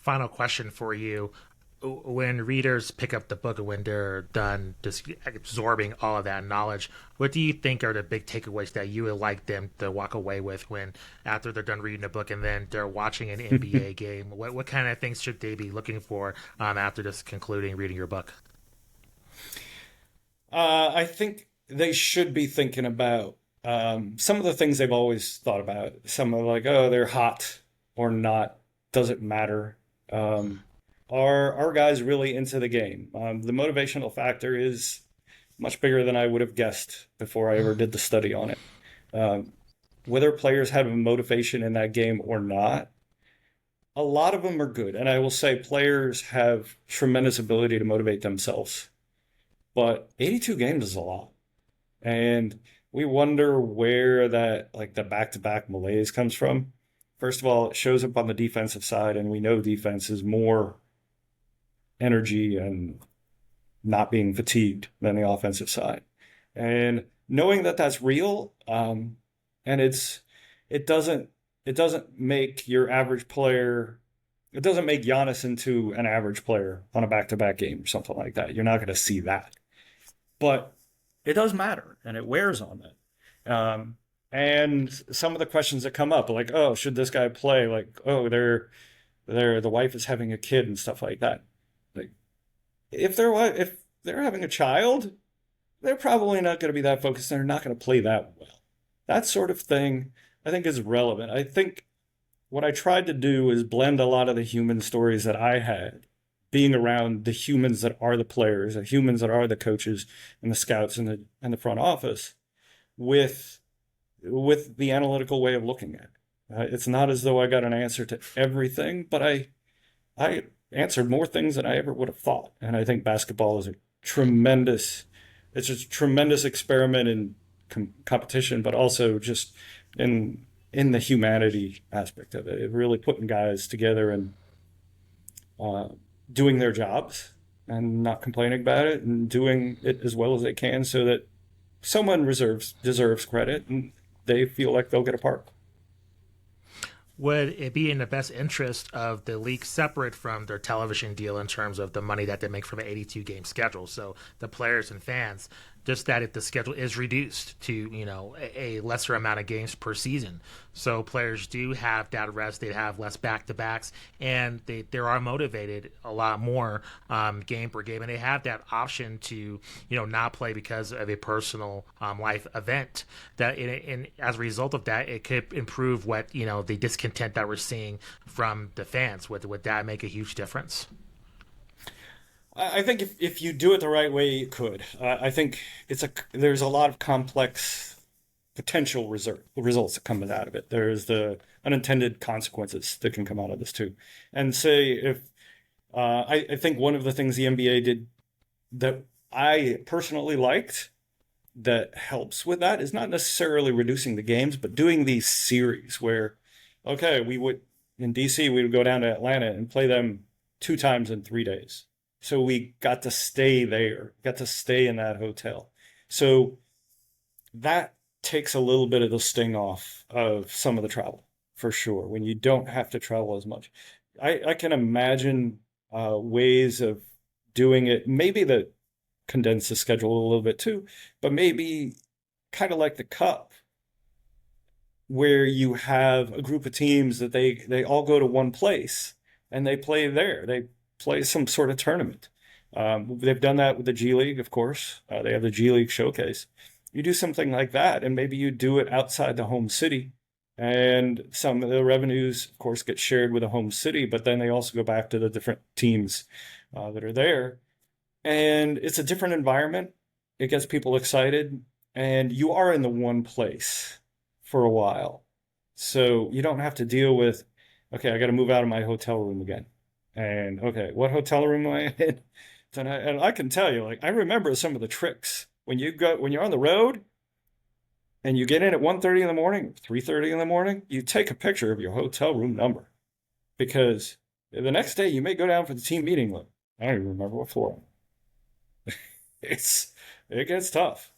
final question for you. When readers pick up the book and when they're done just absorbing all of that knowledge, what do you think are the big takeaways that you would like them to walk away with when after they're done reading the book and then they're watching an NBA game? What kind of things should they be looking for after just concluding reading your book? I think they should be thinking about some of the things they've always thought about. Some are like, oh, they're hot or not, doesn't matter. Um, are our guys really into the game? The motivational factor is much bigger than I would have guessed before I ever did the study on it. Um, Whether players have a motivation in that game or not, a lot of them are good. And I will say players have tremendous ability to motivate themselves. But 82 games is a lot. And we wonder where that, like the back to back malaise comes from. First of all, it shows up on the defensive side, and we know defense is more energy and not being fatigued than the offensive side. And knowing that that's real, and it doesn't it doesn't make your average player. It doesn't make Giannis into an average player on a back-to-back game or something like that. You're not going to see that, but it does matter, and it wears on it. And some of the questions that come up, like, oh, should this guy play? Like, oh, the wife is having a kid and stuff like that. Like, if they're having a child, they're probably not going to be that focused. They're not going to play that well. That sort of thing, I think, is relevant. I think what I tried to do is blend a lot of the human stories that I had, being around the humans that are the players, the humans that are the coaches and the scouts and the front office, with the analytical way of looking at it. It's not as though I got an answer to everything, but I answered more things than I ever would have thought. And I think basketball is a tremendous it's a tremendous experiment in competition, but also just in the humanity aspect of it. It really putting guys together and uh, doing their jobs and not complaining about it and doing it as well as they can so that someone reserves deserves credit and they feel like they'll get a part. Would it be in the best interest of the league separate from their television deal in terms of the money that they make from an 82 game schedule? So the players and fans, just that if the schedule is reduced to, a lesser amount of games per season. So players do have that rest, they have less back to backs, and they are motivated a lot more game per game. And they have that option to, not play because of a personal life event. And as a result of that, it could improve what, the discontent that we're seeing from the fans. Would that make a huge difference? I think if you do it the right way, you could. I think there's a lot of complex potential results that come out of it. There's the unintended consequences that can come out of this too. And say if I think one of the things the NBA did that I personally liked that helps with that is not necessarily reducing the games, but doing these series where, okay, we would in DC we would go down to Atlanta and play them 2 times in 3 days. So we got to stay there, got to stay in that hotel. So that takes a little bit of the sting off of some of the travel, for sure, when you don't have to travel as much. I can imagine ways of doing it, maybe that condense the schedule a little bit too, but maybe kind of like the Cup, where you have a group of teams that they all go to one place and they play there. They play some sort of tournament. They've done that with the G League, of course. They have the G League showcase. You do something like that, and maybe you do it outside the home city. And some of the revenues, of course, get shared with the home city, but then they also go back to the different teams that are there. And it's a different environment. It gets people excited, and you are in the one place for a while. So you don't have to deal with, okay, I got to move out of my hotel room again. And okay, what hotel room am I in? And I can tell you, like, I remember some of the tricks when you're on the road and you get in at 1:30 in the morning, 3:30 in the morning, you take a picture of your hotel room number because the next day you may go down for the team meeting. Like, I don't even remember what floor. It's it gets tough.